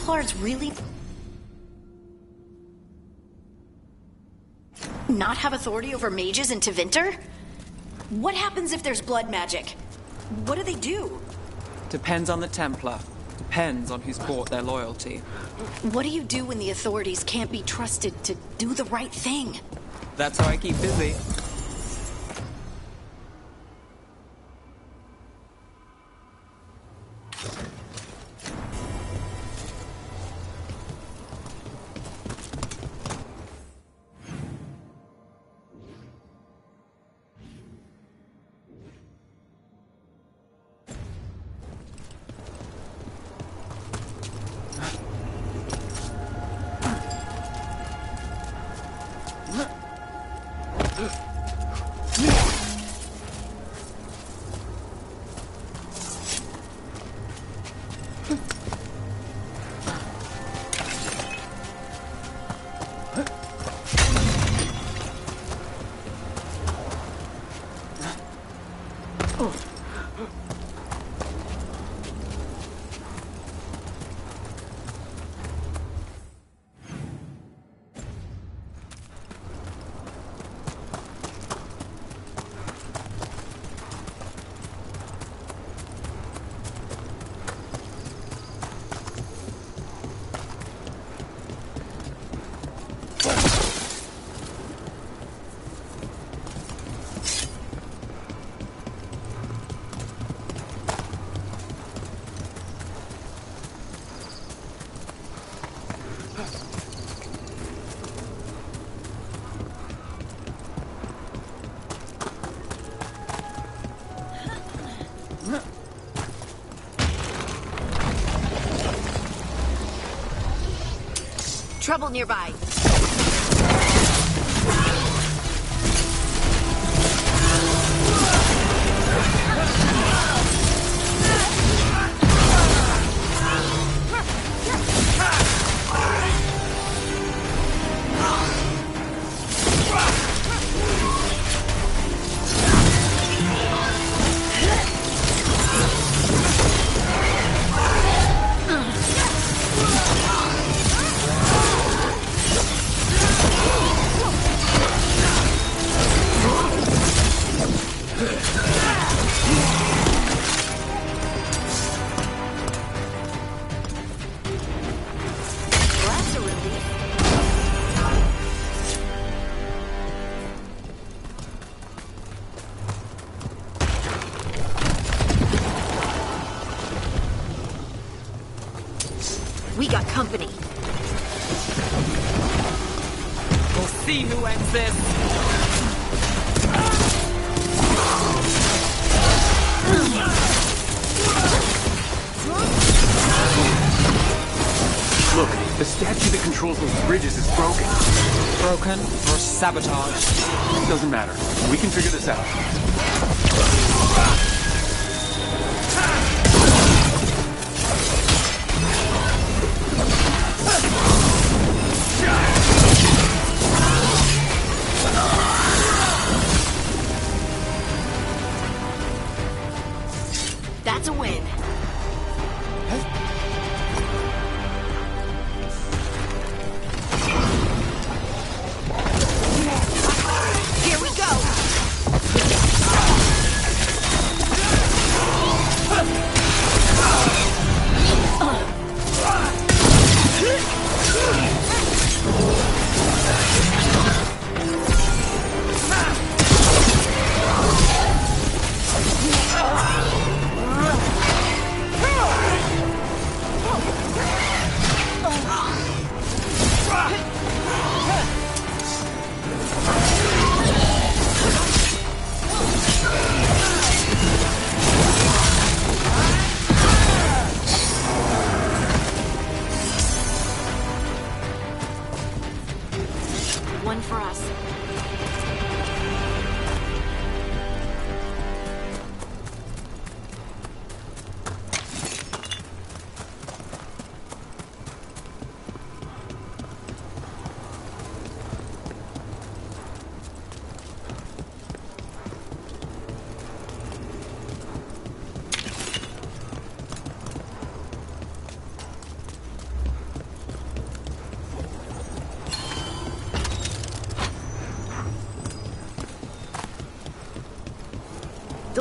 Templars really not have authority over mages in Tevinter? What happens if there's blood magic? What do they do? Depends on the Templar. Depends on who's bought their loyalty. What do you do when the authorities can't be trusted to do the right thing? That's how I keep busy. Trouble nearby. We got company. We'll see who ends this. Look, the statue that controls those bridges is broken. Broken or sabotaged? Doesn't matter. We can figure this out. That's a win. Here we go. One for us.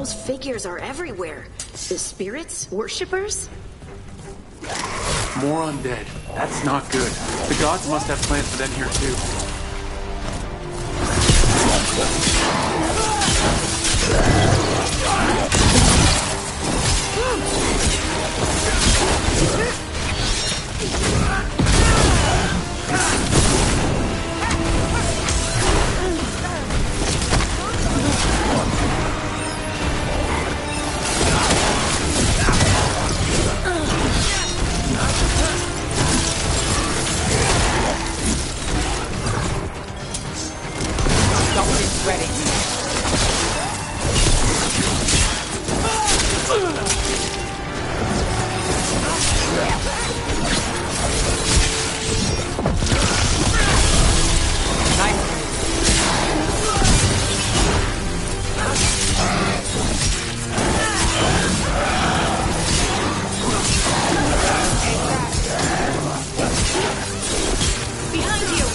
Those figures are everywhere. The spirits? Worshippers? More undead. That's not good. The gods must have plans for them here too. Something's ready. Behind you!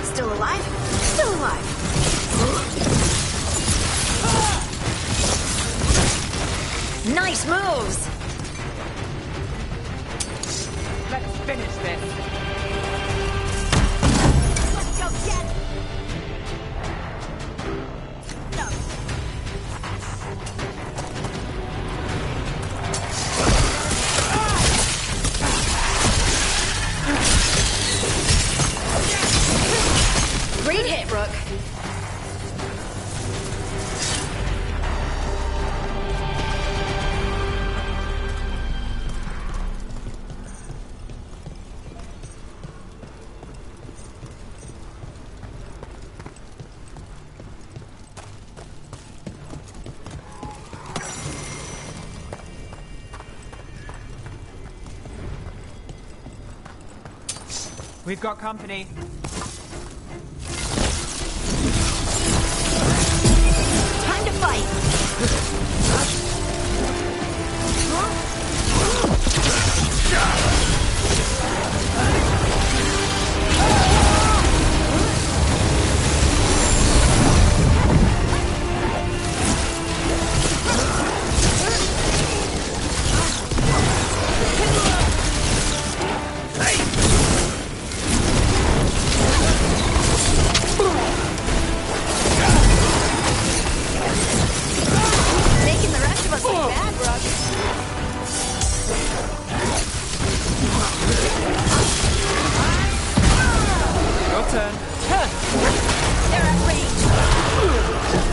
Still alive? Still alive. Nice moves! Let's finish this. Let's go get... No. Great hit, Rook. We've got company. Time to fight! Making the rest of us look bad, Rook. Your turn. They're at range.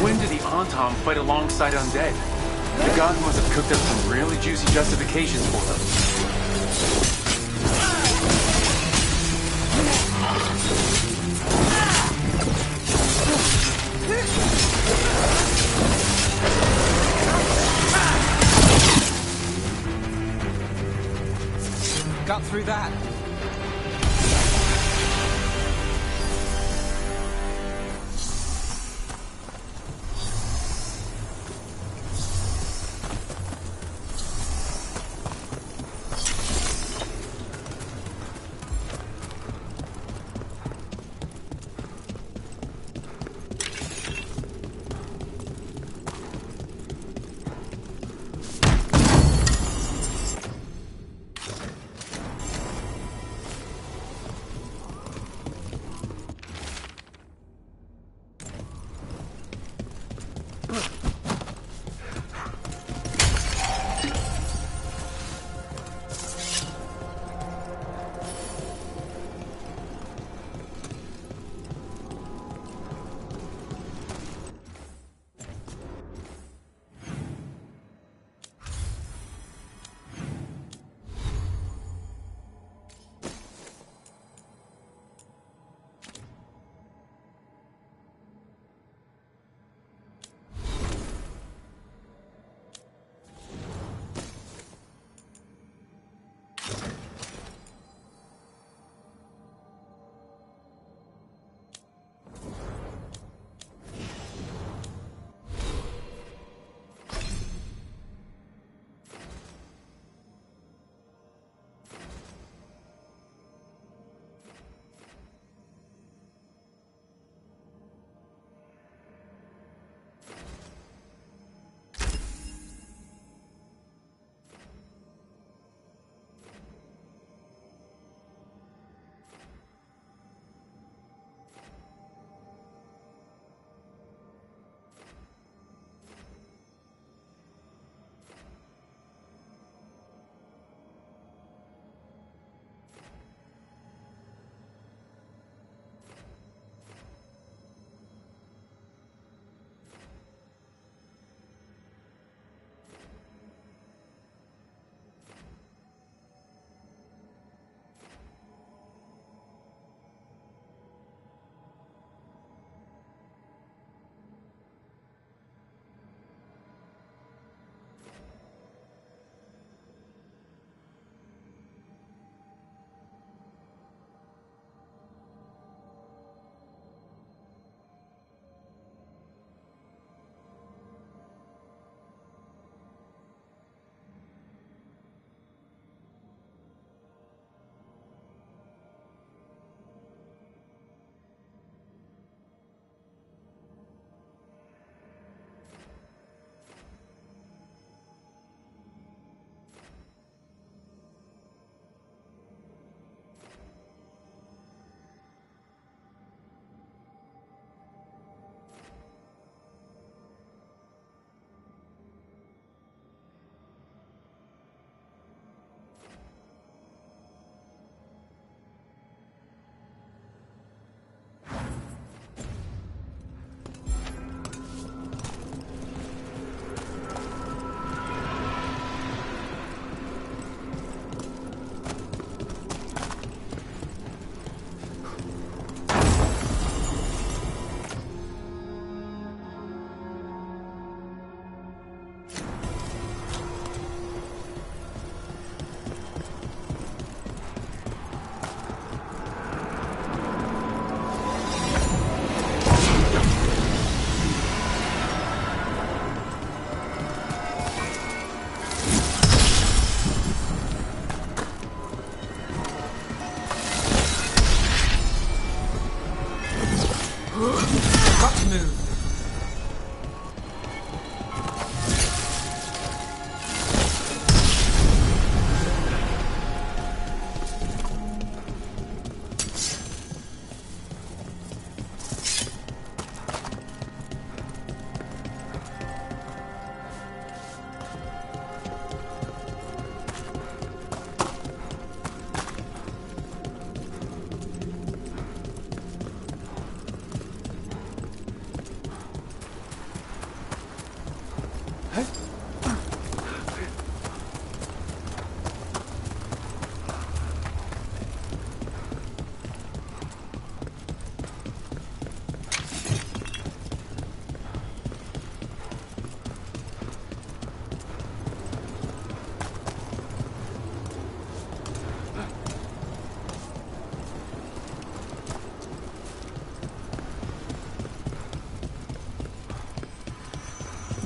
When did the Antom fight alongside undead? The gods must have cooked up some really juicy justifications for them. Got through that.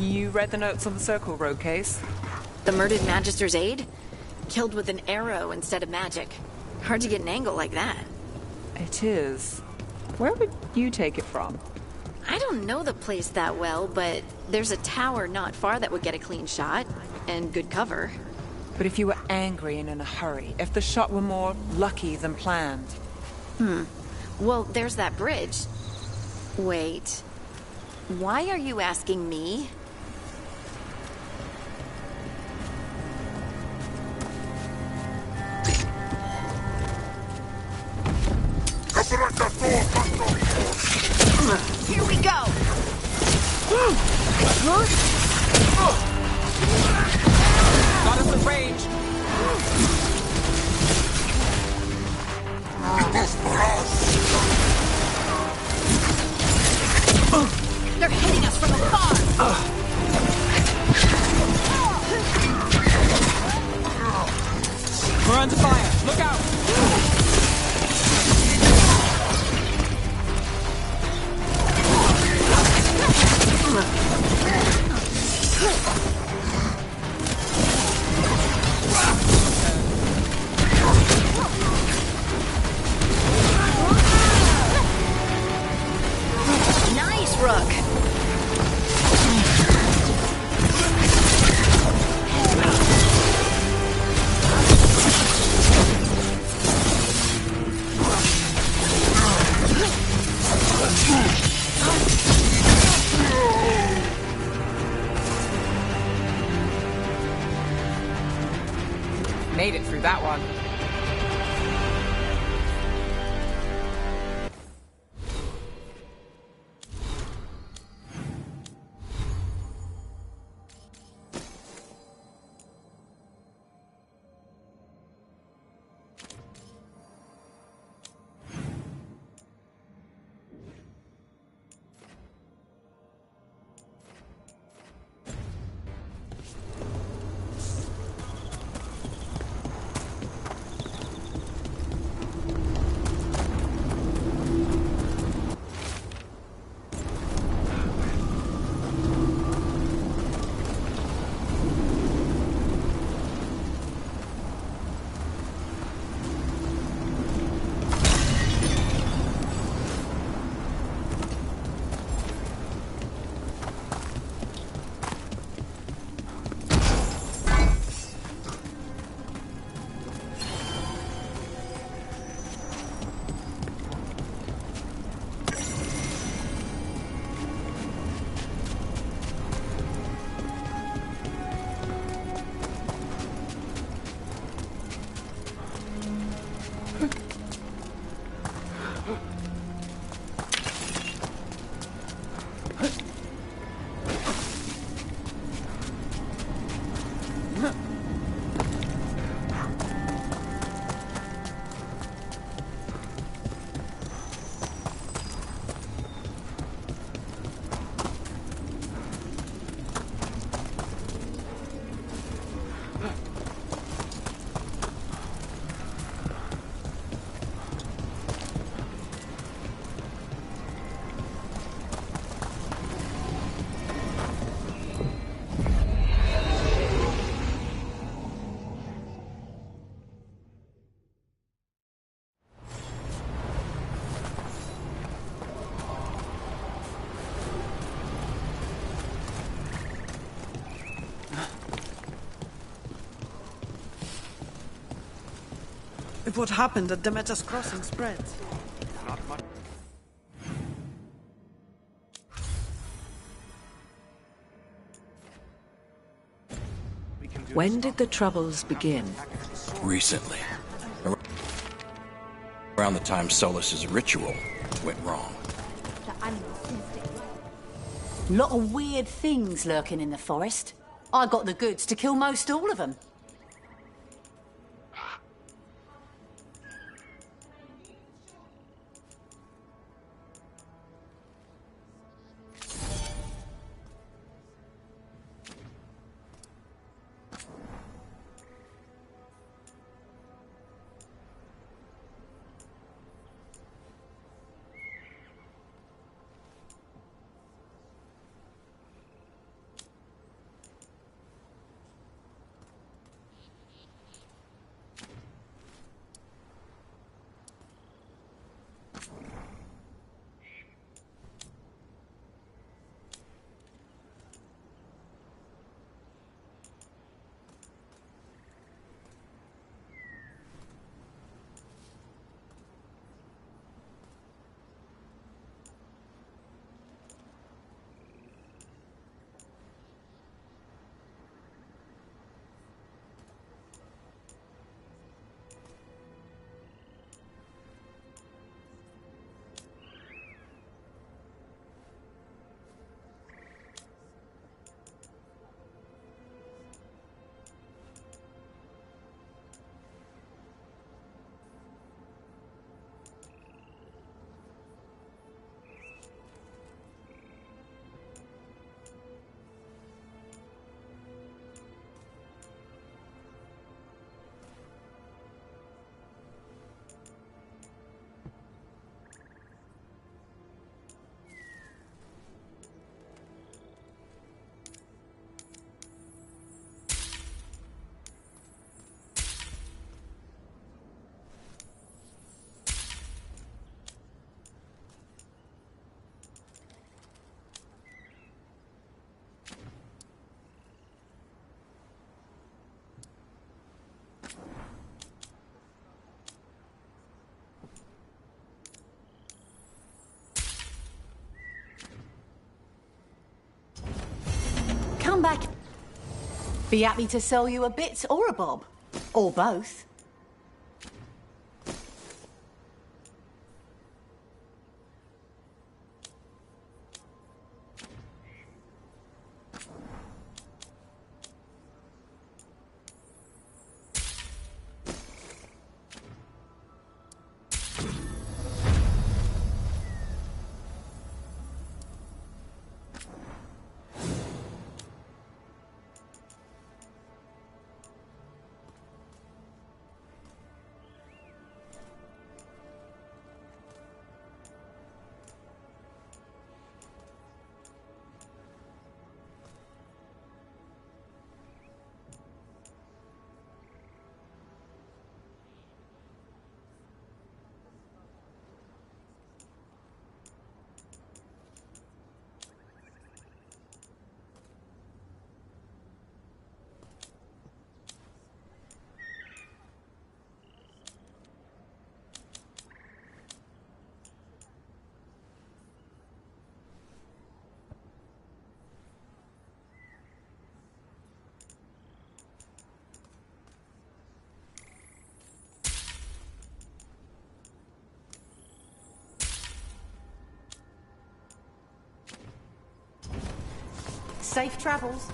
You read the notes on the Circle Road case? The murdered Magister's aide? Killed with an arrow instead of magic. Hard to get an angle like that. It is. Where would you take it from? I don't know the place that well, but there's a tower not far that would get a clean shot. And good cover. But if you were angry and in a hurry, if the shot were more lucky than planned. Well, there's that bridge. Wait. Why are you asking me? Here we go! Got us at range! They're hitting us from afar! We're under fire! Look out! Nice, Rook! Made it through that one. If what happened at Demeter's Crossing spreads. When did the Troubles begin? Recently. Around the time Solus's ritual went wrong. Lot of weird things lurking in the forest. I got the goods to kill most all of them. Be happy to sell you a bit or a bob. Or both. Safe travels.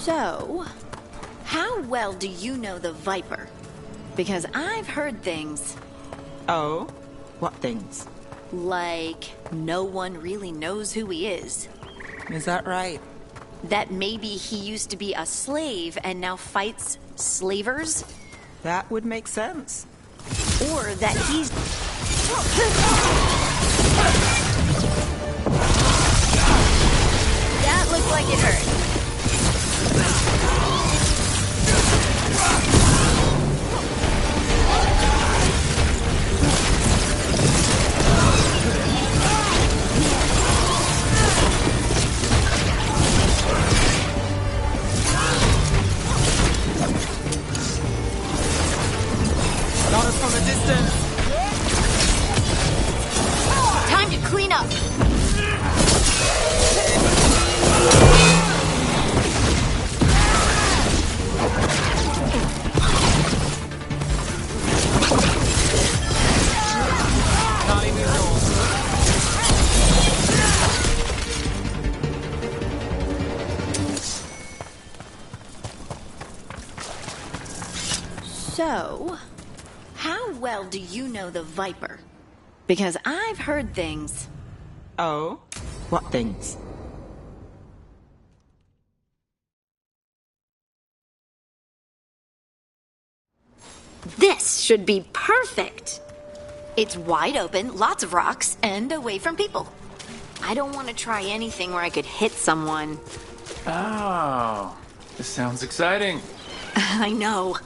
So, how well do you know the Viper? Because I've heard things Oh? What things? like no one really knows who he is. Is that right? That maybe he used to be a slave and now fights slavers? That would make sense. Or that he's... That looks like it hurt. Got us from a distance. Time to clean up. Not even yours. So, how well do you know the Viper? Because I've heard things. Oh? What things? This should be perfect. It's wide open, lots of rocks, and away from people. I don't want to try anything where I could hit someone. Oh, this sounds exciting. I know.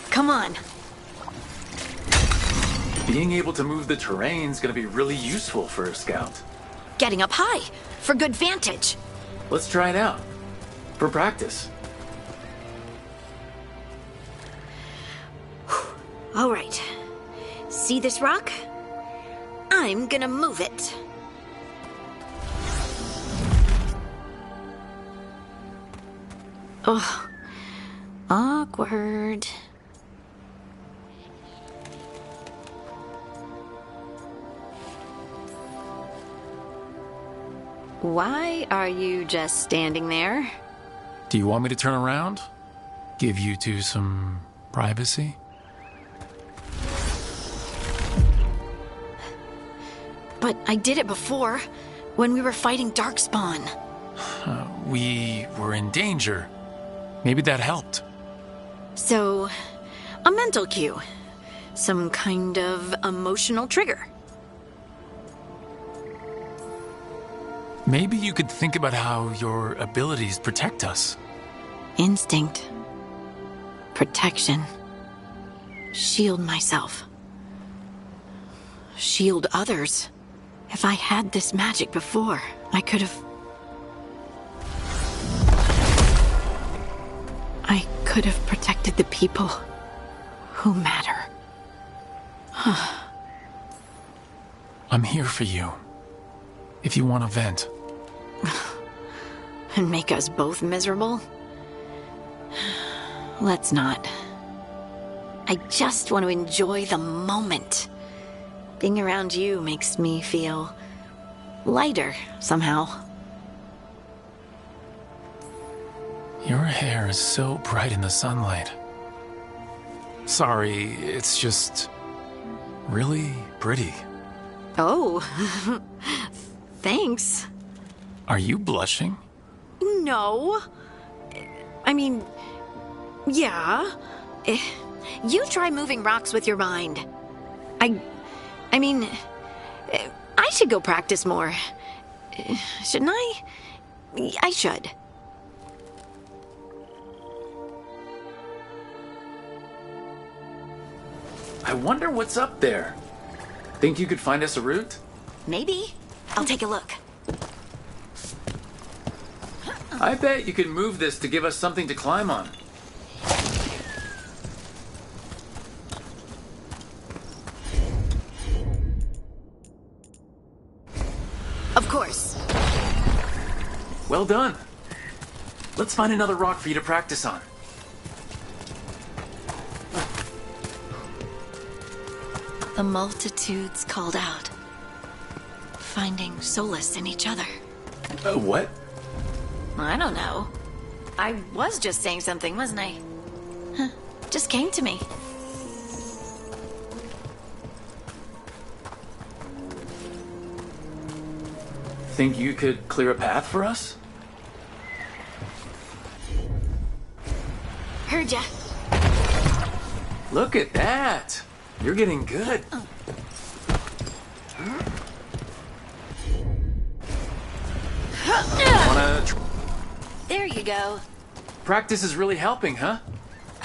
Come on. Being able to move the terrain's gonna be really useful for a scout. Getting up high for good vantage. Let's try it out. For practice. All right. See this rock? I'm gonna move it. Oh, awkward. Why are you just standing there? Do you want me to turn around? Give you two some privacy? But I did it before, when we were fighting Darkspawn. We were in danger. Maybe that helped. So, a mental cue. Some kind of emotional trigger. Maybe you could think about how your abilities protect us. Instinct. Protection. Shield myself. Shield others. If I had this magic before, I could have... I could have protected the people who matter. I'm here for you. If you want to vent. And make us both miserable? Let's not. I just want to enjoy the moment. Being around you makes me feel lighter somehow. Your hair is so bright in the sunlight. Sorry, it's just really pretty. Oh, thanks. Are you blushing? No. I mean, yeah. You try moving rocks with your mind. I mean, I should go practice more. Shouldn't I? I should. I wonder what's up there. Think you could find us a route? Maybe. I'll take a look. I bet you could move this to give us something to climb on. Of course. Well done. Let's find another rock for you to practice on. The multitudes called out, finding solace in each other. What? I don't know. I was just saying something, wasn't I? Just came to me. Think you could clear a path for us? Heard ya. Look at that! You're getting good. There you go. Practice is really helping, huh?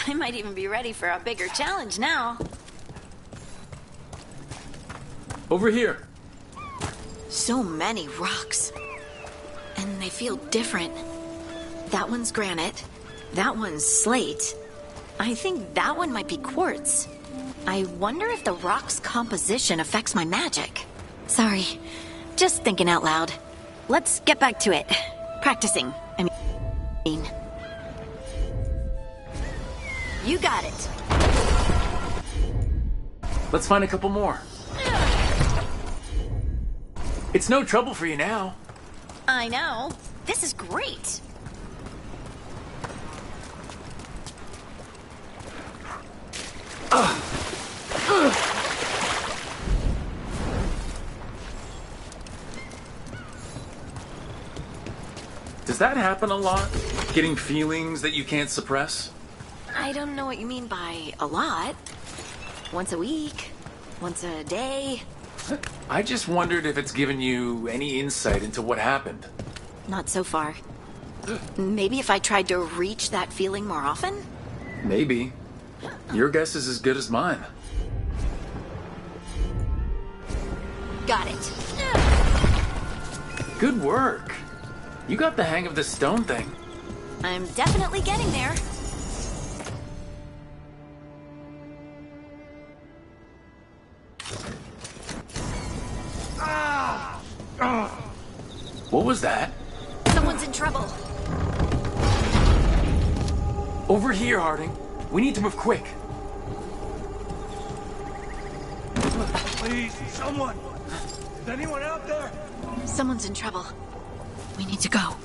I might even be ready for a bigger challenge now. Over here. So many rocks. And they feel different. That one's granite. That one's slate. I think that one might be quartz. I wonder if the rock's composition affects my magic. Sorry, just thinking out loud. Let's get back to it. Practicing, I mean. You got it. Let's find a couple more. It's no trouble for you now. I know. This is great. Does that happen a lot? Getting feelings that you can't suppress? I don't know what you mean by a lot. Once a week? Once a day? I just wondered if it's given you any insight into what happened. Not so far. Maybe if I tried to reach that feeling more often? Maybe. Your guess is as good as mine. Got it. Good work. You got the hang of this stone thing. I'm definitely getting there. What was that? Someone's in trouble. Over here, Harding. We need to move quick. Please, someone! Is anyone out there? Someone's in trouble. We need to go.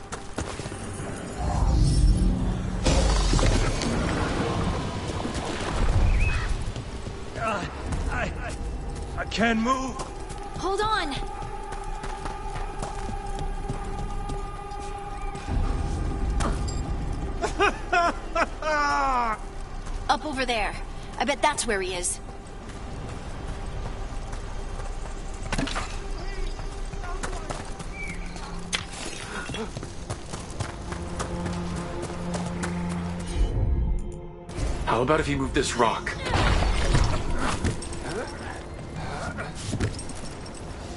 I can't move. Hold on. Up over there. I bet that's where he is. How about if you move this rock?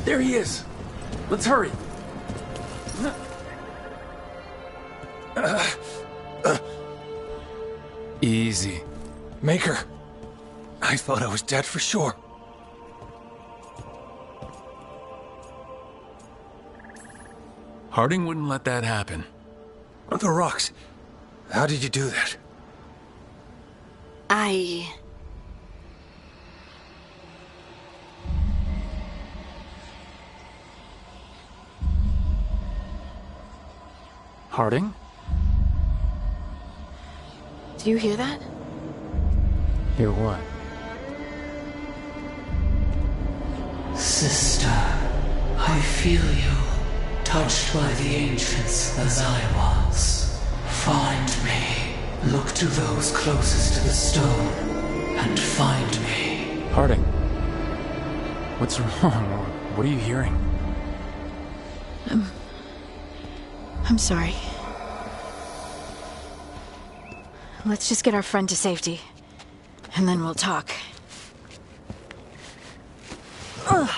There he is! Let's hurry! Easy. Maker. I thought I was dead for sure. Harding wouldn't let that happen. The rocks. How did you do that? Harding? Do you hear that? Hear what? Sister, I feel you, touched by the ancients as I was. Find me. Look to those closest to the stone, and find me. Harding. What's wrong? What are you hearing? I'm sorry. Let's just get our friend to safety, and then we'll talk. Ugh.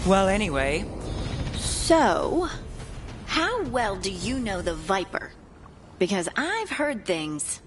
Well, anyway, So, how well do you know the Viper? Because I've heard things.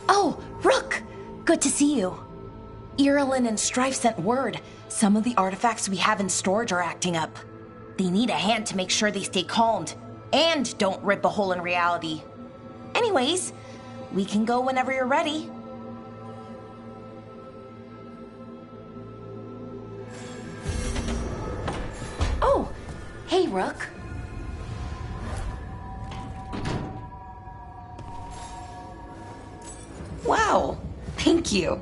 Oh, Rook! Good to see you. Irulan and Strife sent word. Some of the artifacts we have in storage are acting up. They need a hand to make sure they stay calmed, and don't rip a hole in reality. Anyways, we can go whenever you're ready. Oh, hey, Rook. Wow, thank you.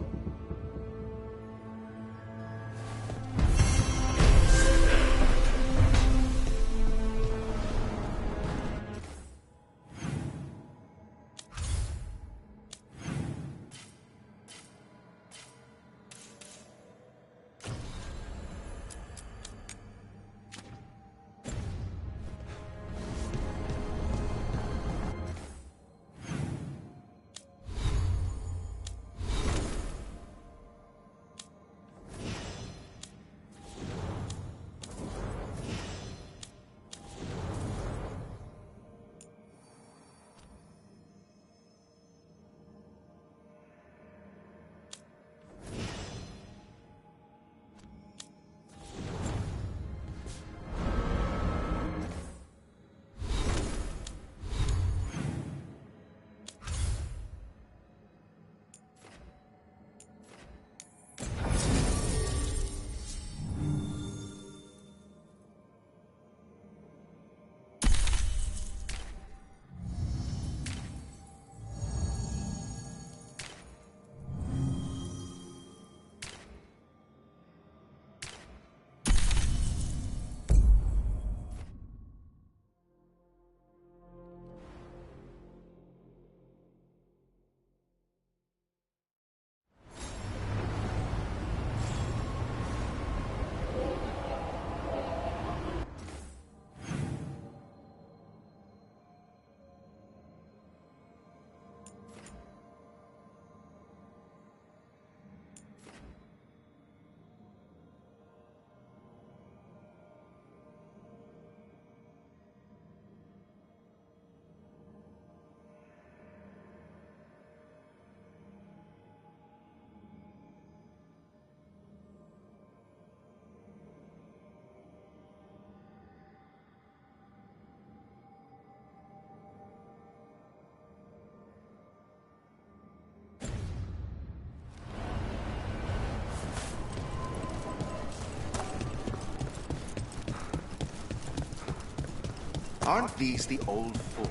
Aren't these the old fool?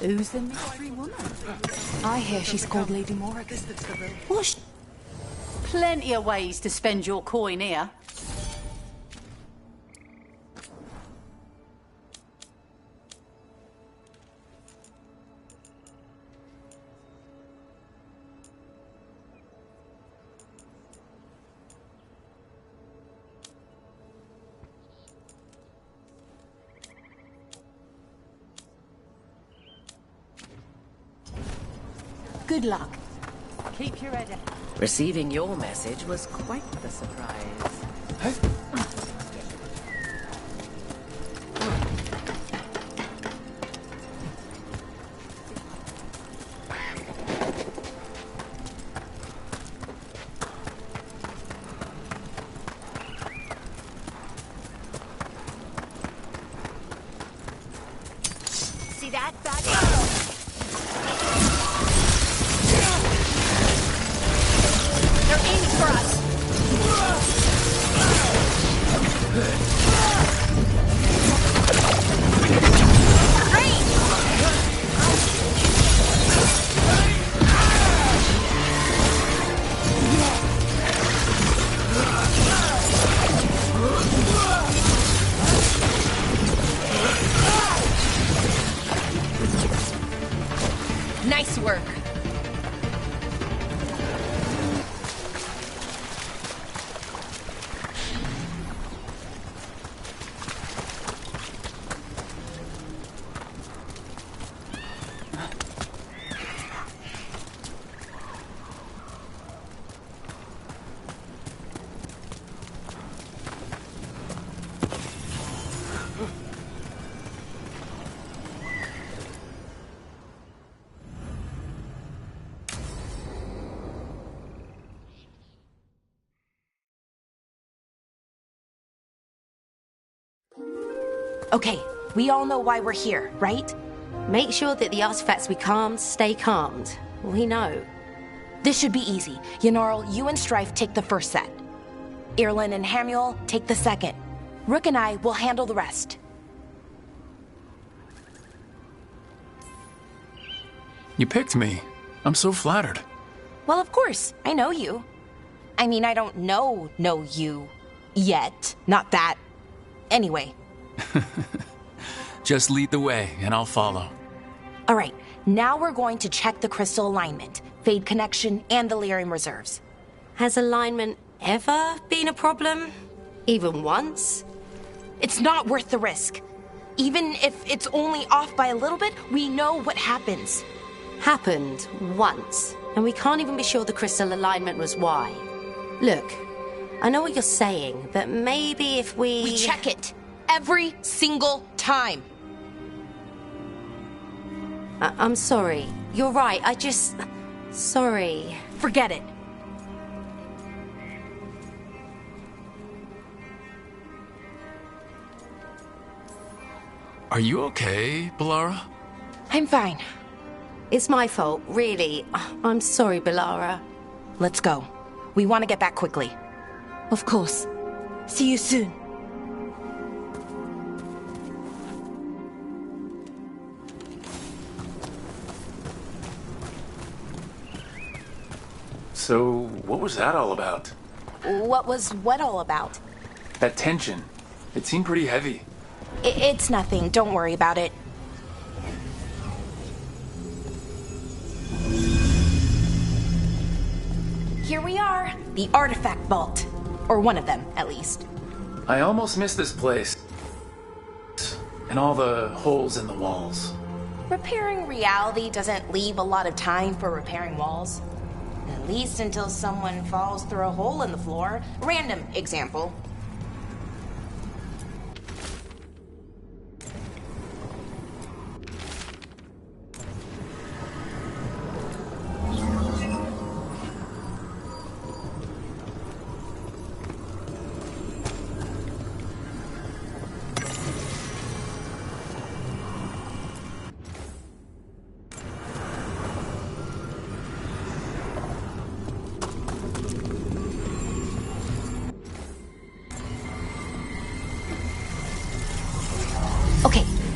Who's the mystery woman? I hear she's called Lady Morrigan. What? Plenty of ways to spend your coin here. Good luck. Keep your head up. Receiving your message was quite the surprise. See that, bad? They're aiming for us. Nice work. Okay, we all know why we're here, right? Make sure that the artifacts we calmed stay calmed. We know. This should be easy. Yanarl, you and Strife take the first set. Irlin and Hamuel take the second. Rook and I will handle the rest. You picked me. I'm so flattered. Well, of course, I know you. I mean, I don't know you yet. Not that. Anyway. Just lead the way, and I'll follow. All right, now we're going to check the crystal alignment, Fade connection, and the Lyrium reserves. Has alignment ever been a problem? Even once? It's not worth the risk. Even if it's only off by a little bit, we know what happens. Happened once, and we can't even be sure the crystal alignment was why. Look, I know what you're saying, but maybe if We check it every single time. I'm sorry. You're right, sorry. Forget it. Are you okay, Balara? I'm fine. It's my fault, really. I'm sorry, Balara. Let's go. We want to get back quickly. Of course. See you soon. So, what was that all about? What was what all about? That tension. It seemed pretty heavy. It's nothing. Don't worry about it. Here we are. The artifact vault. Or one of them, at least. I almost missed this place. And all the holes in the walls. Repairing reality doesn't leave a lot of time for repairing walls. At least until someone falls through a hole in the floor. Random example.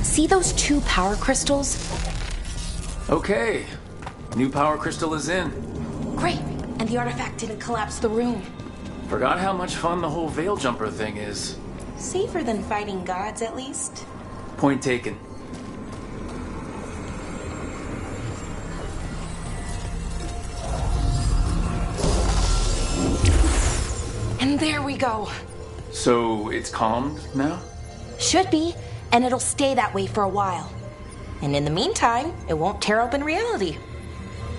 See those 2 power crystals? Okay. New power crystal is in. Great. And the artifact didn't collapse the room. Forgot how much fun the whole veil jumper thing is. Safer than fighting gods, at least. Point taken. And there we go. So it's calmed now? Should be, and it'll stay that way for a while. And in the meantime, it won't tear open reality.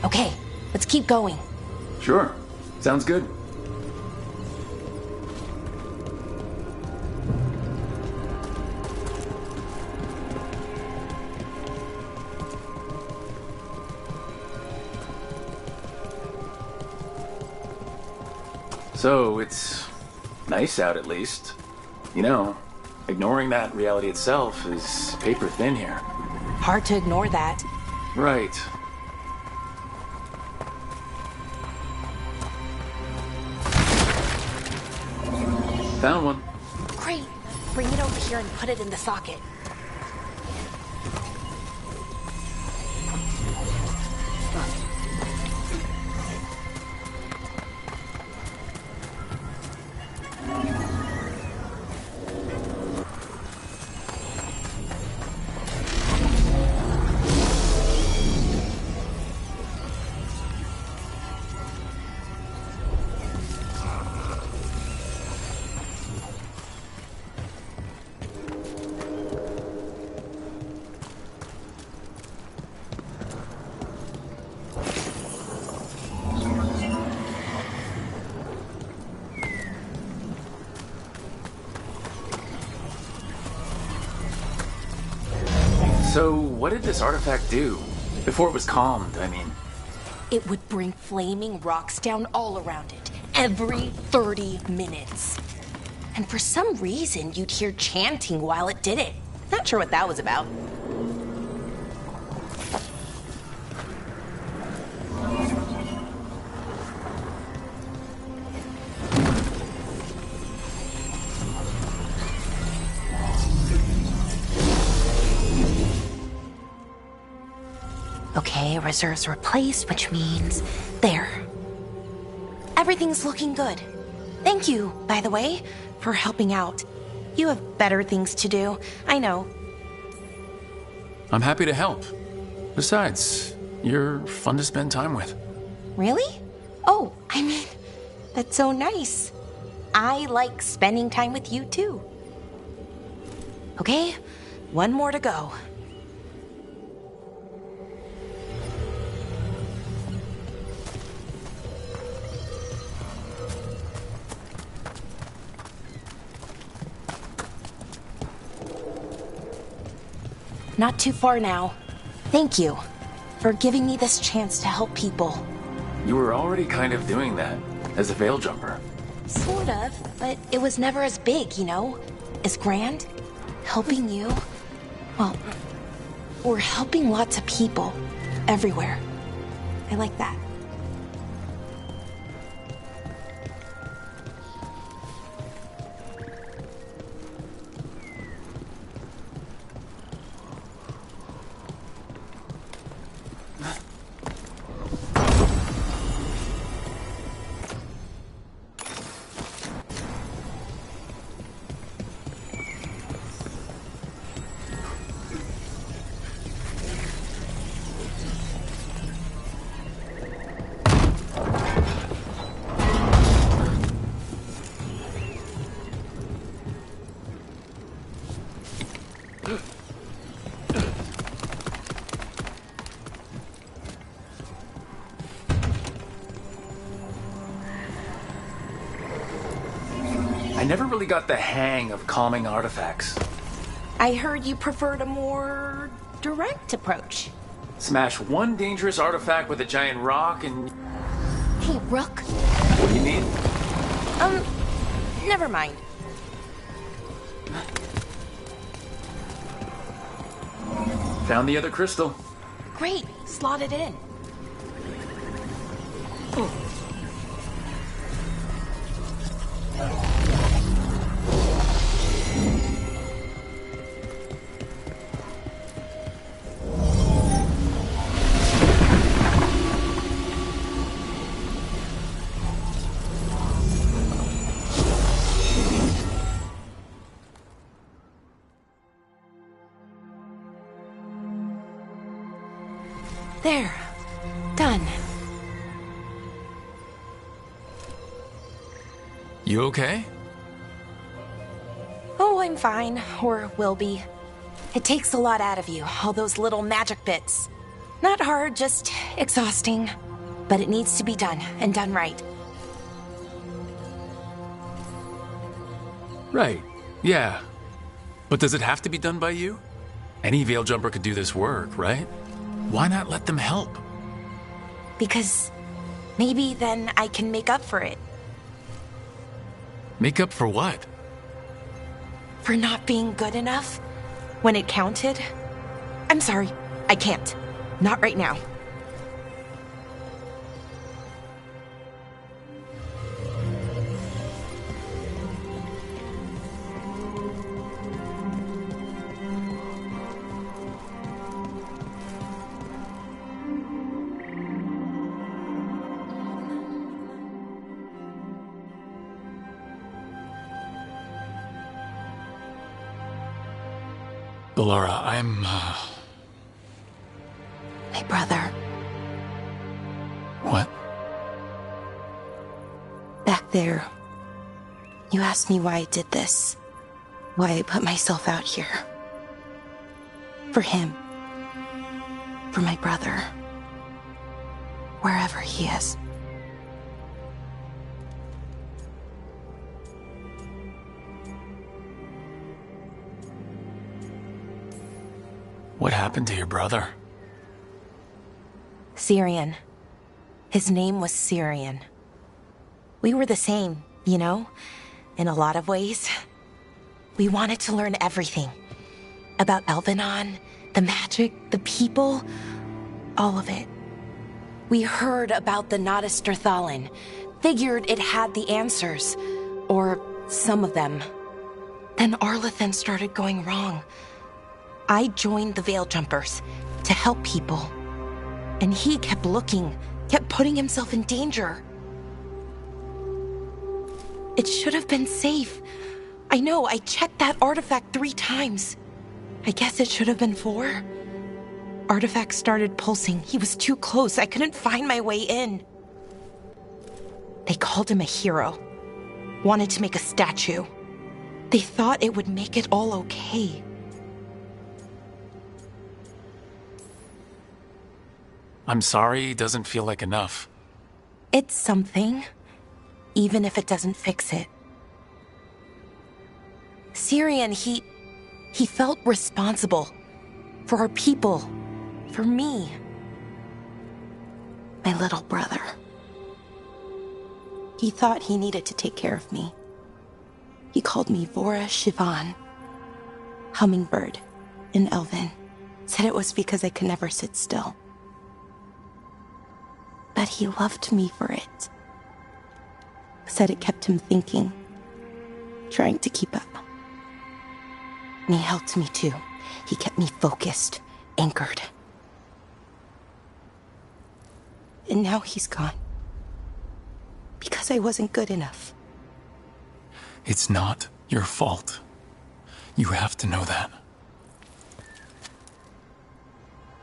Okay, let's keep going. Sure. Sounds good. So, it's nice out at least. You know, ignoring that reality itself is paper thin here. Hard to ignore that. Right. Found one. Great. Bring it over here and put it in the socket. So, what did this artifact do? Before it was calmed, I mean. It would bring flaming rocks down all around it, every 30 minutes. And for some reason, you'd hear chanting while it did it. Not sure what that was about. Okay, reserves replaced, which means there. Everything's looking good. Thank you, by the way, for helping out. You have better things to do, I know. I'm happy to help. Besides, you're fun to spend time with. Really? Oh, I mean, that's so nice. I like spending time with you too. Okay, one more to go. Not too far now. Thank you for giving me this chance to help people. You were already kind of doing that as a veil jumper. Sort of, but it was never as big, you know? As grand. Helping you. Well, we're helping lots of people. Everywhere. I like that. I never really got the hang of calming artifacts. I heard you preferred a more direct approach. Smash one dangerous artifact with a giant rock and... Hey, Rook. What do you need? Never mind. Found the other crystal. Great, slot it in. There. Done. You okay? Oh, I'm fine. Or will be. It takes a lot out of you, all those little magic bits. Not hard, just exhausting. But it needs to be done, and done right. Right. Yeah. But does it have to be done by you? Any veil jumper could do this work, right? Why not let them help? Because maybe then I can make up for it. Make up for what? For not being good enough when it counted. I'm sorry, I can't. Not right now. Ballora, I'm, My brother. What? Back there. You asked me why I did this. Why I put myself out here. For him. For my brother. Wherever he is. What happened to your brother? Syrian. His name was Syrian. We were the same, you know? In a lot of ways. We wanted to learn everything. About Elvenon, the magic, the people, all of it. We heard about the Notisterthalin, figured it had the answers, or some of them. Then Arlathan started going wrong. I joined the Veil Jumpers to help people. And he kept looking, kept putting himself in danger. It should have been safe. I know, I checked that artifact 3 times. I guess it should have been 4. Artifact started pulsing. He was too close. I couldn't find my way in. They called him a hero. Wanted to make a statue. They thought it would make it all okay. I'm sorry, doesn't feel like enough. It's something, even if it doesn't fix it. Syrian, he felt responsible for our people, for me. My little brother. He thought he needed to take care of me. He called me Vora Shivan, hummingbird, in Elven. Said it was because I could never sit still. But he loved me for it. Said it kept him thinking, trying to keep up. And he helped me too. He kept me focused, anchored. And now he's gone. Because I wasn't good enough. It's not your fault. You have to know that.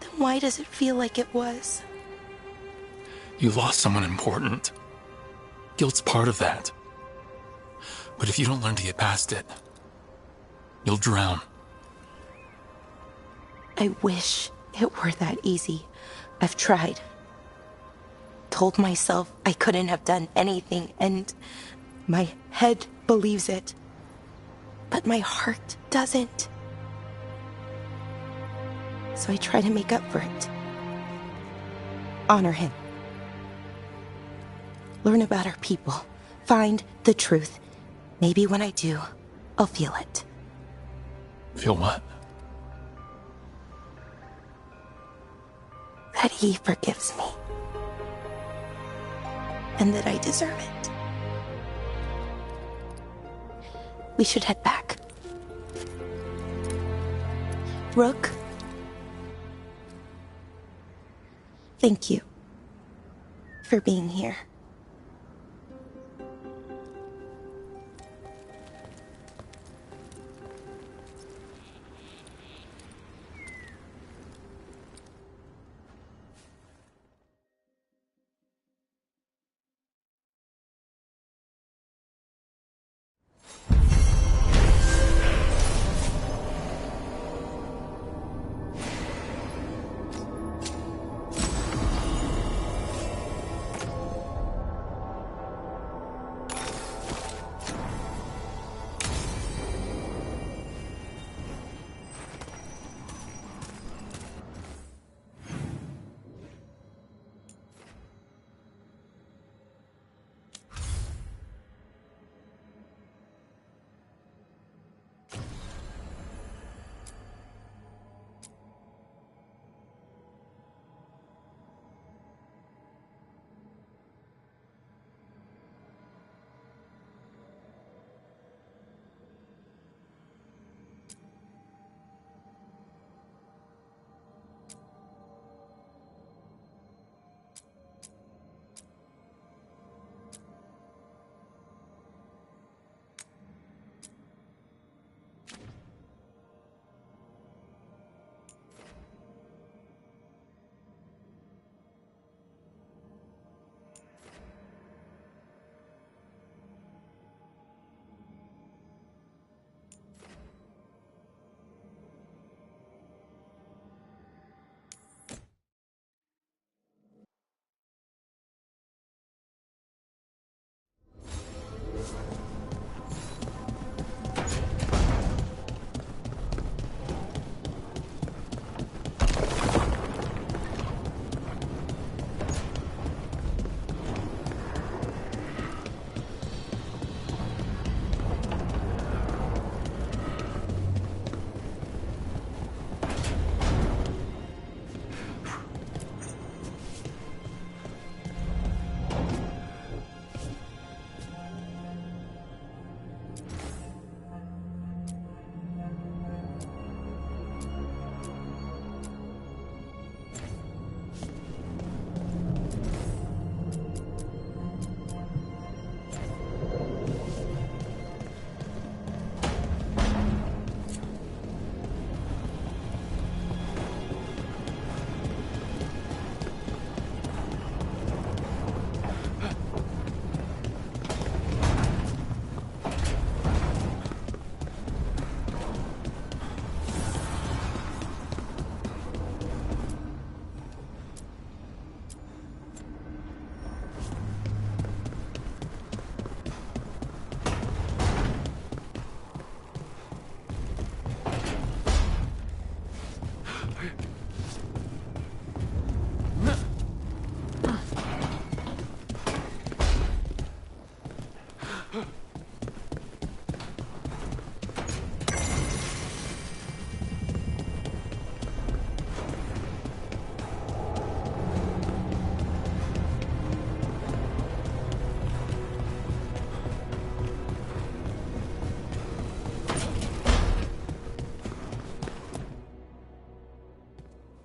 Then why does it feel like it was? You lost someone important. Guilt's part of that. But if you don't learn to get past it, you'll drown. I wish it were that easy. I've tried. Told myself I couldn't have done anything, and my head believes it. But my heart doesn't. So I try to make up for it. Honor him. Learn about our people. Find the truth. Maybe when I do, I'll feel it. Feel what? That he forgives me. And that I deserve it. We should head back. Rook. Thank you for being here.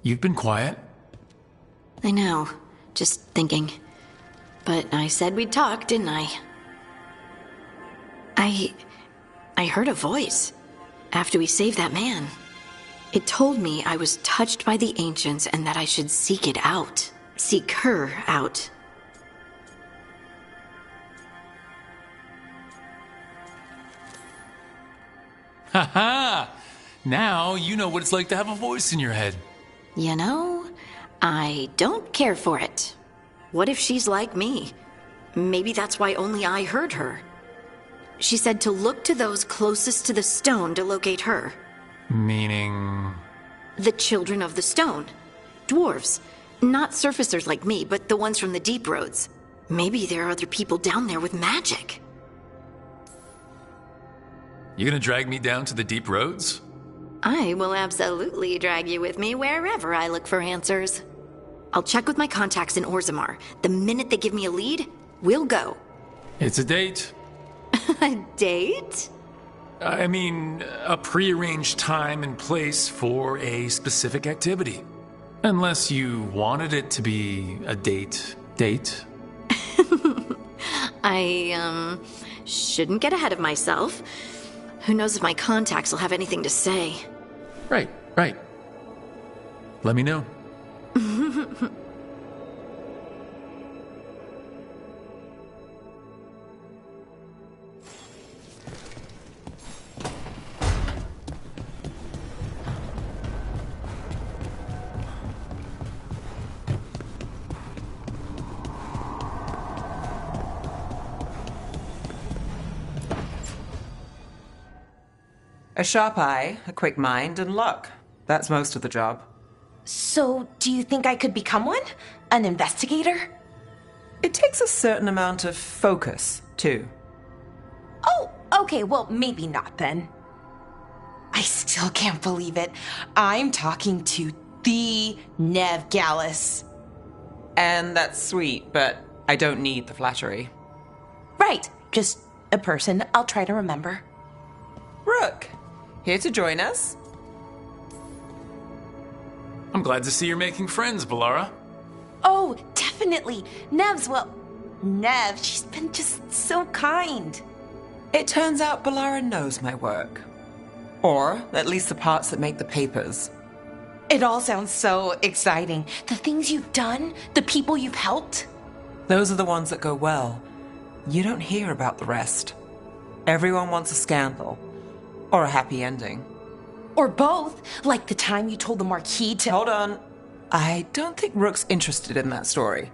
You've been quiet. I know. Just thinking. But I said we'd talk, didn't I? I heard a voice after we saved that man. It told me I was touched by the ancients and that I should seek it out. Seek her out. Ha! Now you know what it's like to have a voice in your head. You know, I don't care for it. What if she's like me? Maybe that's why only I heard her. She said to look to those closest to the stone to locate her. Meaning? The children of the stone. Dwarves. Not surfacers like me, but the ones from the deep roads. Maybe there are other people down there with magic. You gonna drag me down to the deep roads? I will absolutely drag you with me wherever I look for answers. I'll check with my contacts in Orzammar. The minute they give me a lead, we'll go. It's a date. A date? I mean, a prearranged time and place for a specific activity. Unless you wanted it to be a date. I, shouldn't get ahead of myself. Who knows if my contacts will have anything to say. Right. Let me know. A sharp eye, a quick mind, and luck. That's most of the job. So, do you think I could become one? An investigator? It takes a certain amount of focus, too. Oh, okay, well, maybe not then. I still can't believe it. I'm talking to the Nev Gallus. And that's sweet, but I don't need the flattery. Right, just a person I'll try to remember. Rook, here to join us? I'm glad to see you're making friends, Balara. Oh, definitely. Nev, she's been just so kind. It turns out Balara knows my work. Or at least the parts that make the papers. It all sounds so exciting. The things you've done, the people you've helped. Those are the ones that go well. You don't hear about the rest. Everyone wants a scandal. Or a happy ending. Or both, like the time you told the Marquis to— Hold on. I don't think Rook's interested in that story.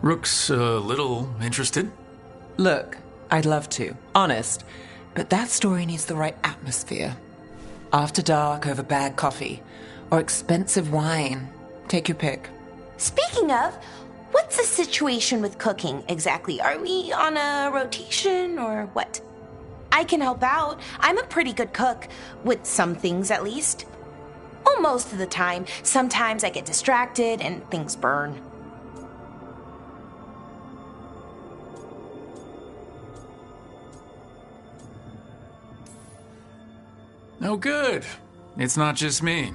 Rook's a little interested. Look, I'd love to, honest, but that story needs the right atmosphere. After dark over bad coffee, or expensive wine. Take your pick. Speaking of, what's the situation with cooking exactly? Are we on a rotation or what? I can help out. I'm a pretty good cook, with some things at least. Well, most of the time. Sometimes I get distracted and things burn. Oh, good. It's not just me.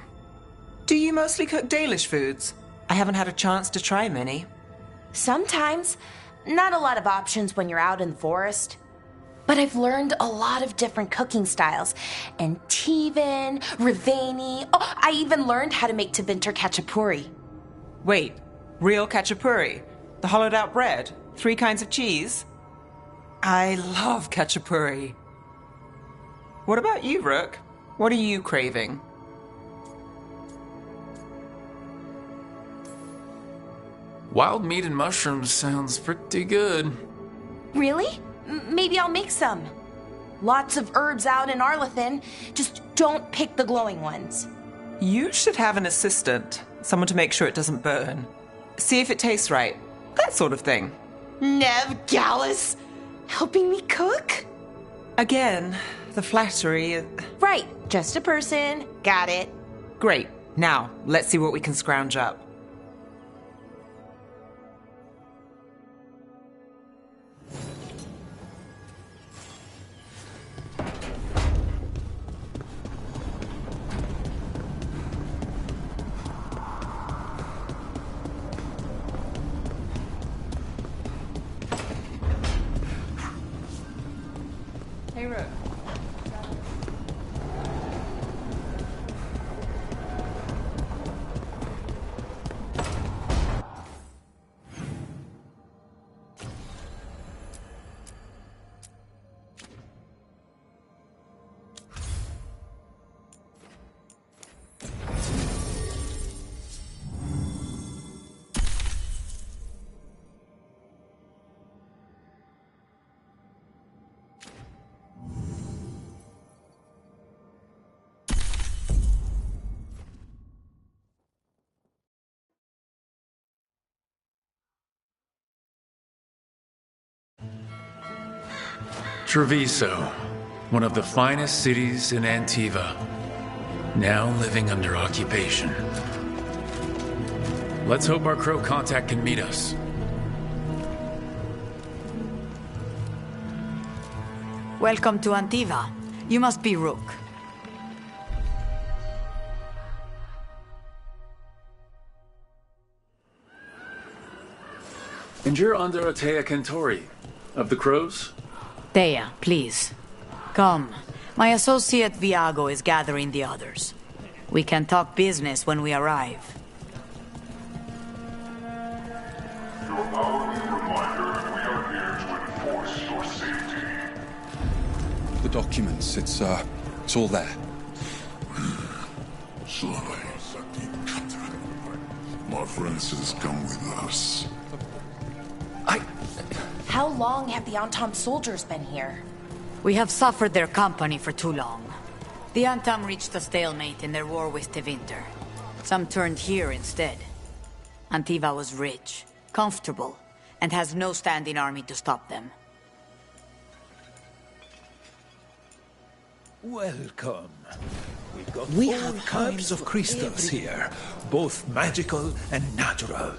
Do you mostly cook Dalish foods? I haven't had a chance to try many. Sometimes. Not a lot of options when you're out in the forest. But I've learned a lot of different cooking styles. And Tivin, Rivani. Oh, I even learned how to make Tevinter Khachapuri. Wait, real Khachapuri? The hollowed out bread? 3 kinds of cheese? I love Khachapuri. What about you, Rook? What are you craving? Wild meat and mushrooms sounds pretty good. Really? Maybe I'll make some. Lots of herbs out in Arlathan. Just don't pick the glowing ones. You should have an assistant. Someone to make sure it doesn't burn. See if it tastes right. That sort of thing. Nev Gallus? Helping me cook? Again, the flattery. Right, just a person. Got it. Great. Now, let's see what we can scrounge up. Treviso, one of the finest cities in Antiva, now living under occupation. Let's hope our crow contact can meet us. Welcome to Antiva. You must be Rook. And you're under Atea Cantori, of the Crows? Thea, please. Come. My associate Viago is gathering the others. We can talk business when we arrive. The documents, it's all there. My friend says come with us. How long have the Antam soldiers been here? We have suffered their company for too long. The Antam reached a stalemate in their war with Tevinter. Some turned here instead. Antiva was rich, comfortable, and has no standing army to stop them. Welcome. We have all kinds of crystals here, both magical and natural.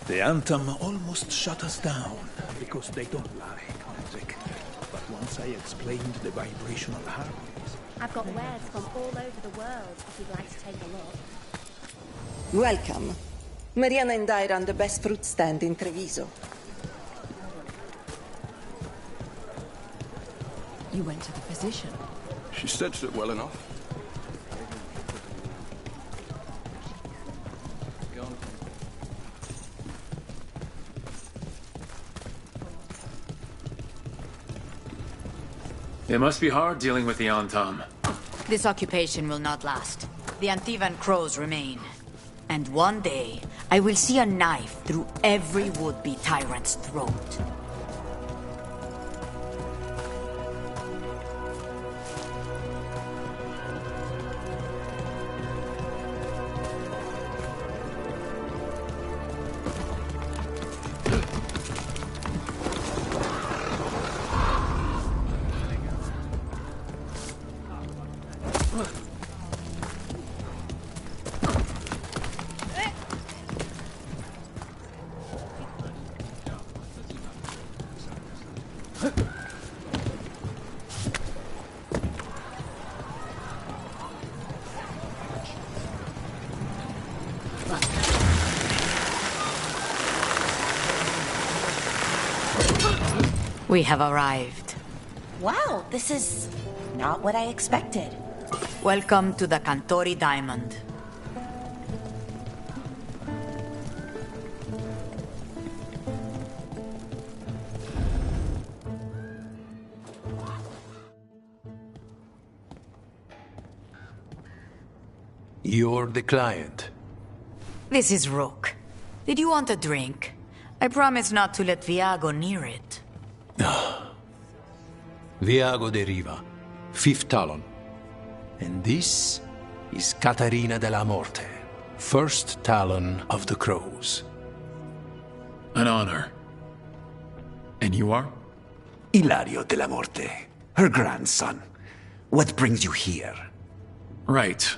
The Antam almost shut us down because they don't like magic. But once I explained the vibrational harmonies... I've got wares from all over the world if you'd like to take a look. Welcome. Mariana and I run the best fruit stand in Treviso. You went to the physician. She stitched it well enough. It must be hard dealing with the Antam. This occupation will not last. The Antivan crows remain. And one day, I will see a knife through every would-be tyrant's throat. We have arrived. Wow, this is not what I expected. Welcome to the Cantori Diamond. You're the client. This is Rook. Did you want a drink? I promise not to let Viago near it. Viago de Riva, 5th Talon. And this is Catarina de la Morte, 1st Talon of the Crows. An honor. And you are? Ilario de la Morte, her grandson. What brings you here? Right.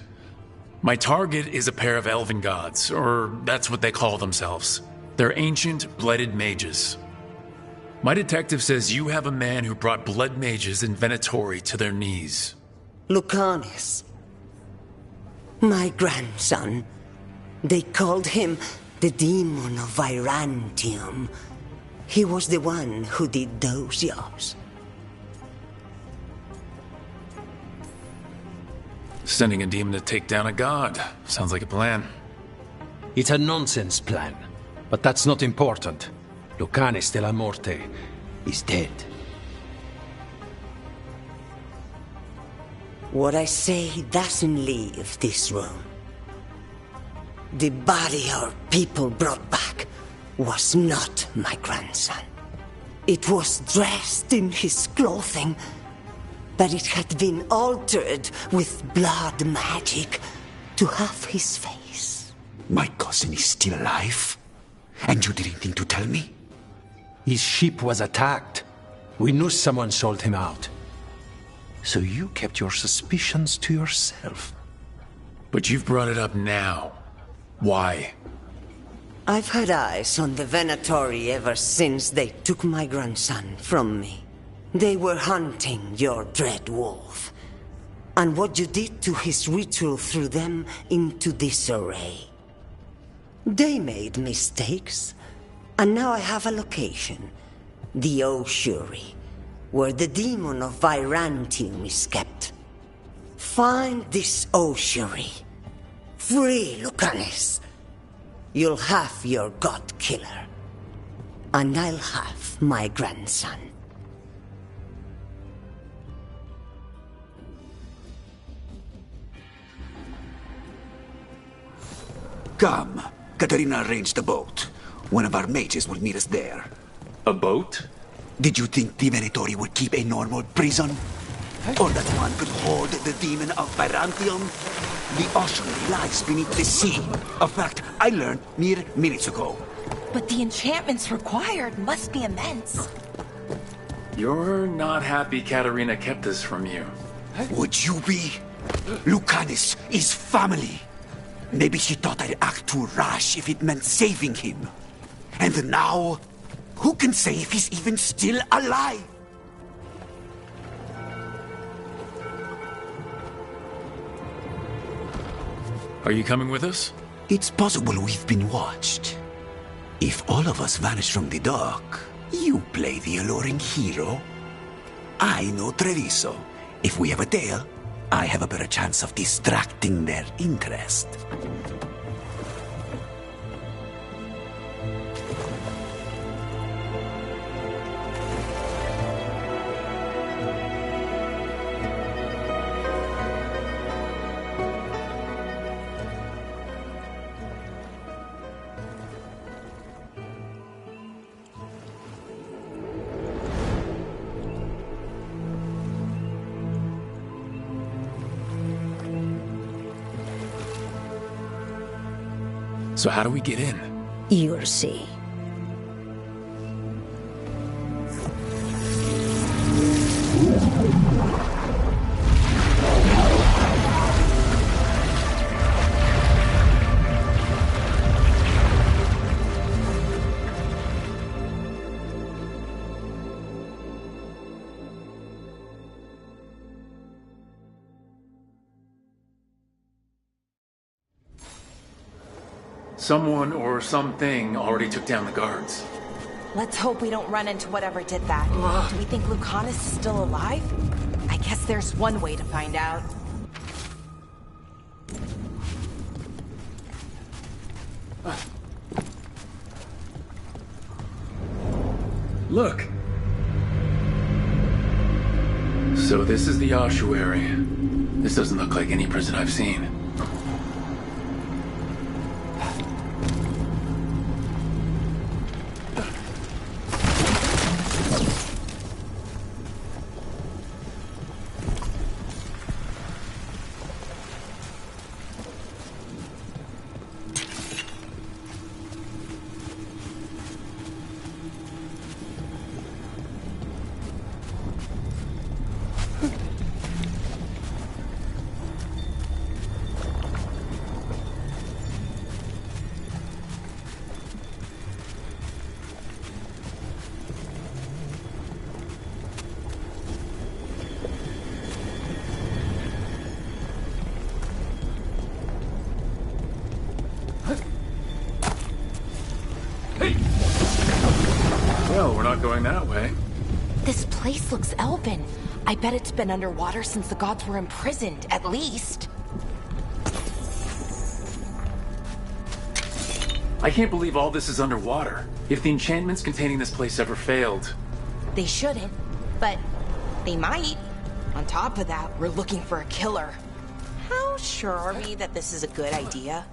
My target is a pair of elven gods, or that's what they call themselves. They're ancient, blooded mages. My detective says you have a man who brought blood mages in Venatori to their knees. Lucanis. My grandson. They called him the Demon of Virantium. He was the one who did those jobs. Sending a demon to take down a god. Sounds like a plan. It's a nonsense plan, but that's not important. Lucanis de la Morte is dead. What I say doesn't leave this room. The body our people brought back was not my grandson. It was dressed in his clothing, but it had been altered with blood magic to have his face. My cousin is still alive? And you didn't think to tell me? His ship was attacked. We knew someone sold him out. So you kept your suspicions to yourself. But you've brought it up now. Why? I've had eyes on the Venatori ever since they took my grandson from me. They were hunting your dread wolf. And what you did to his ritual threw them into disarray. They made mistakes, and now I have a location. The Oshuri, where the demon of Virantium is kept. Find this Oshuri. Free Lucanus. You'll have your god killer. And I'll have my grandson. Come. Katarina arranged a boat. One of our mages will meet us there. A boat? Did you think the Venatori would keep a normal prison? Or that one could hold the demon of Virantium? The Oshuri lies beneath the sea. A fact I learned mere minutes ago. But the enchantments required must be immense. You're not happy Katarina kept this from you. Would you be? Lucanus is family. Maybe she thought I'd act too rash if it meant saving him. And now, who can say if he's even still alive? Are you coming with us? It's possible we've been watched. If all of us vanish from the dock, you play the alluring hero. I know Treviso. If we have a tail, I have a better chance of distracting their interest. So how do we get in? You'll see. Someone or something already took down the guards. Let's hope we don't run into whatever did that. Do we think Lucanus is still alive? I guess there's one way to find out. Look. So this is the ossuary. This doesn't look like any prison I've seen. Well, we're not going that way. This place looks elven. I bet it's been underwater since the gods were imprisoned, at least. I can't believe all this is underwater. If the enchantments containing this place ever failed... They shouldn't, but they might. On top of that, we're looking for a killer. How sure are we that this is a good idea?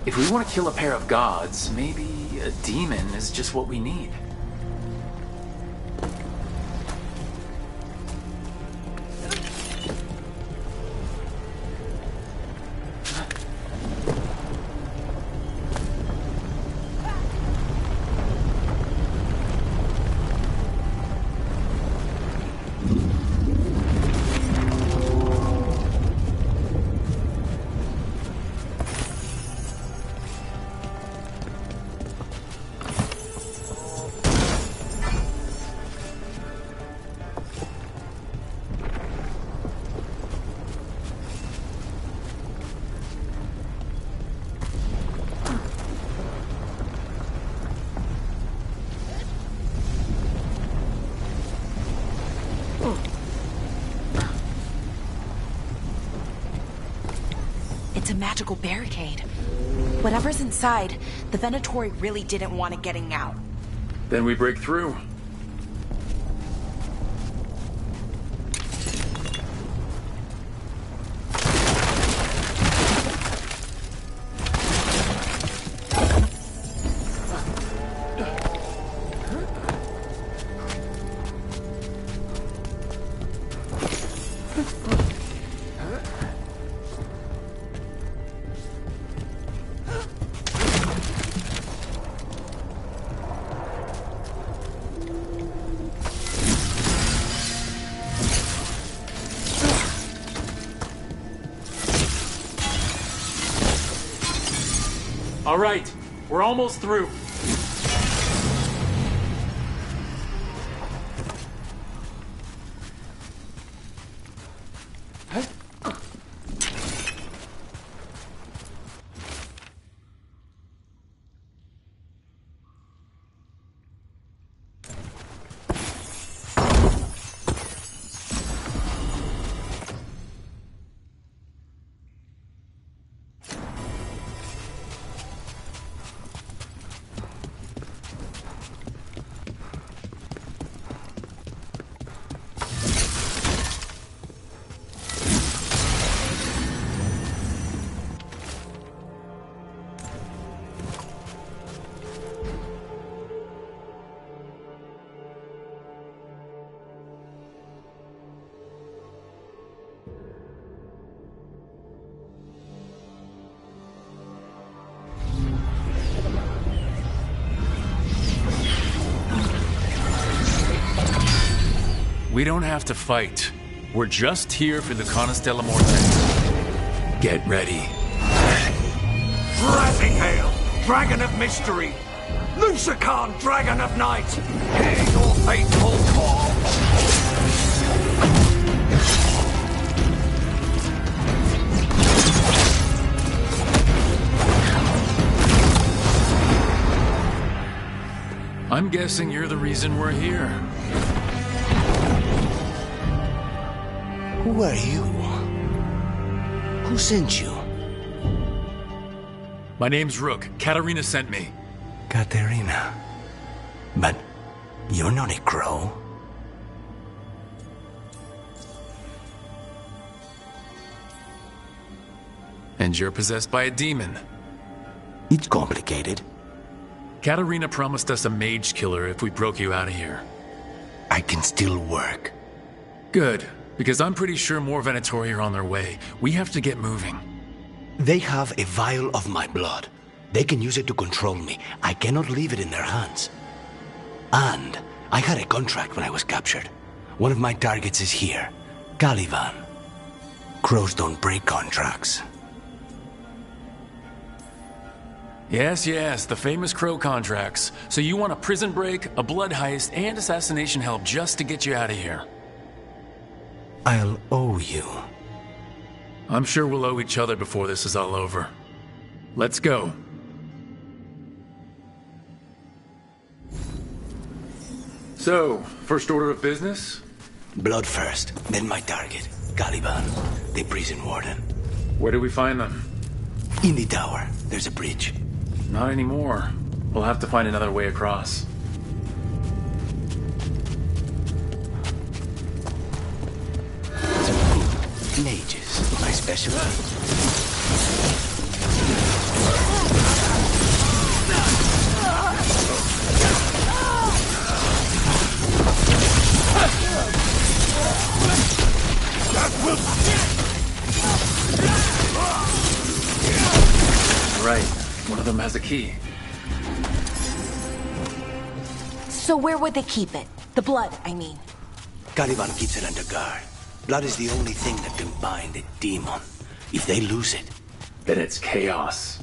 If we want to kill a pair of gods, maybe a demon is just what we need. It's a magical barricade. Whatever's inside, the Venatori really didn't want it getting out. Then we break through. All right, we're almost through. We don't have to fight. We're just here for the Canas de la Morte. Get ready. Rising Hail, Dragon of Mystery! Lucican, Dragon of Night! Hear your fateful call! I'm guessing you're the reason we're here. Who are you? Who sent you? My name's Rook. Katarina sent me. Katerina. But you're not a crow. And you're possessed by a demon. It's complicated. Katarina promised us a mage killer if we broke you out of here. I can still work. Good, because I'm pretty sure more Venatori are on their way. We have to get moving. They have a vial of my blood. They can use it to control me. I cannot leave it in their hands. And I had a contract when I was captured. One of my targets is here, Caliban. Crows don't break contracts. Yes, the famous crow contracts. So you want a prison break, a blood heist, and assassination help just to get you out of here. I'll owe you. I'm sure we'll owe each other before this is all over. Let's go. So, first order of business? Blood first, then my target, Caliban, the prison warden. Where do we find them? In the tower. There's a bridge. Not anymore. We'll have to find another way across. Mages, my specialty. Right. One of them has a key. So where would they keep it? The blood, I mean. Caliban keeps it under guard. Blood is the only thing that can bind a demon. If they lose it, then it's chaos.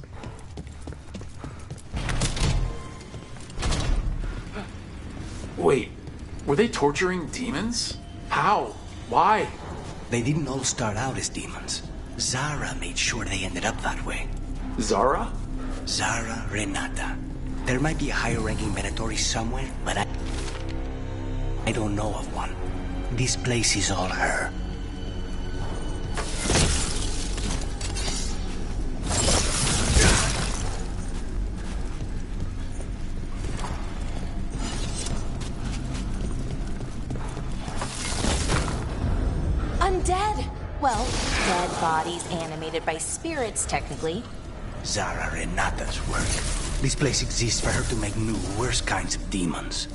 Wait, were they torturing demons? How? Why? They didn't all start out as demons. Zara made sure they ended up that way. Zara? Zara Renata. There might be a higher-ranking Venatori somewhere, but I don't know of one. This place is all her. undead. Well, dead bodies animated by spirits, technically. Zara Renata's work. This place exists for her to make new, worse kinds of demons.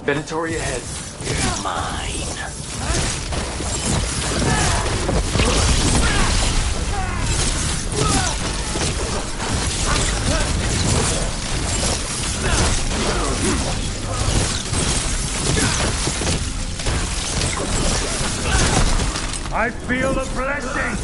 Venatori ahead. Mine. I feel the blessing!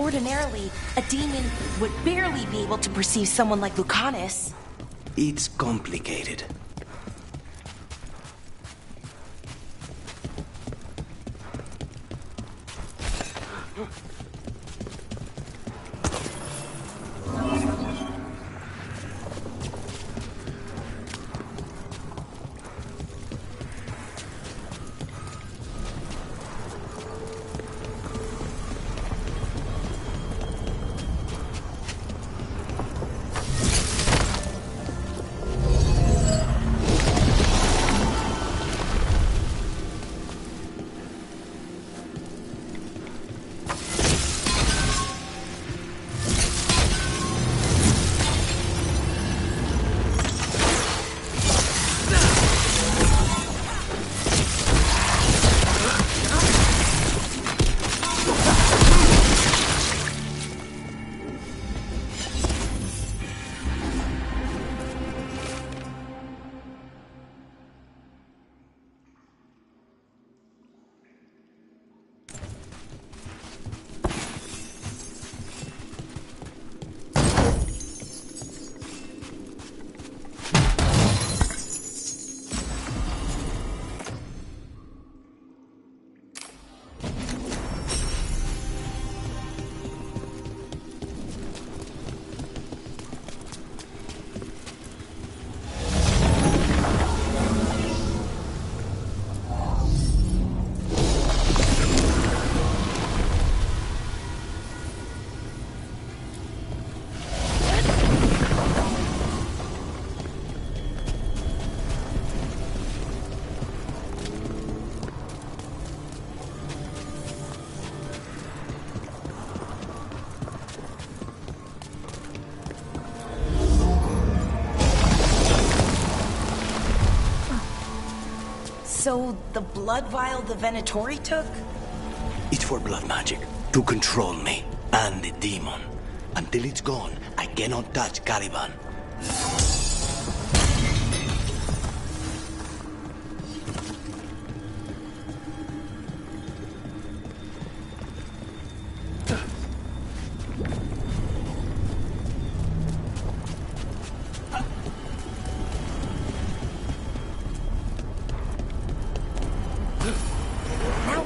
Ordinarily, a demon would barely be able to perceive someone like Lucanus. It's complicated. So, the blood vial the Venatori took? It's for blood magic, to control me, and the demon. Until it's gone, I cannot touch Caliban.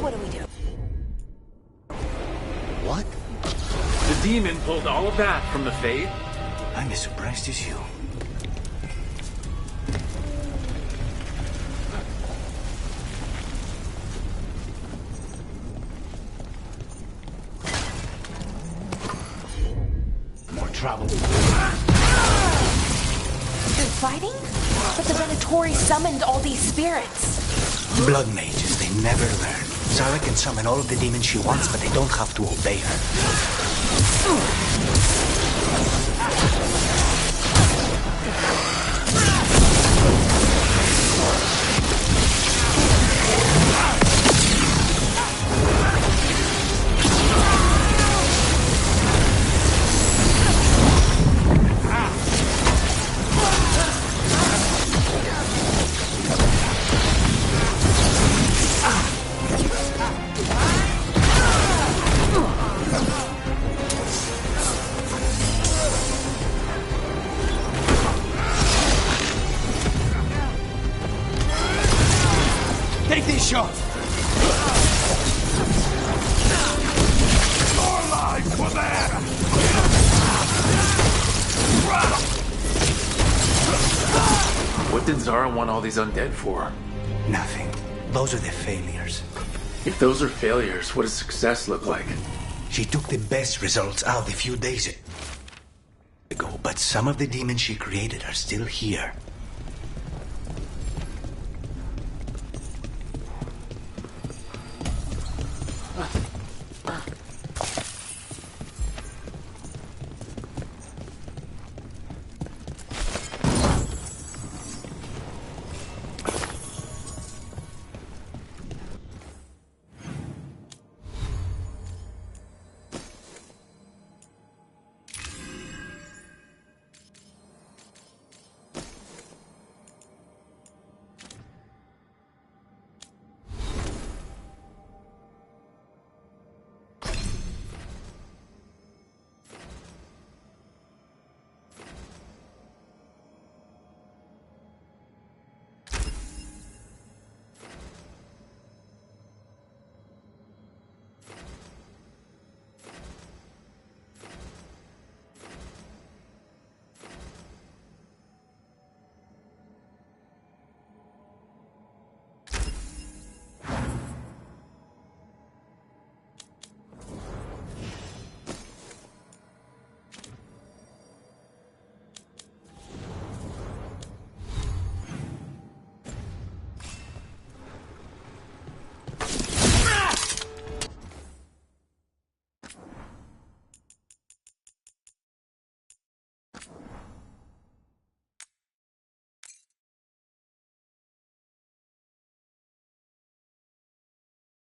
what do we do? What? The demon pulled all of that from the Fade? I'm as surprised as you. More trouble. They're fighting? But the Venatori summoned all these spirits. Blood mages, they never learn. Zara can summon all of the demons she wants, but they don't have to obey her. Take this shot! More lives for that! What did Zara want all these undead for? Nothing. Those are the failures. If those are failures, what does success look like? She took the best results out a few days ago, but some of the demons she created are still here.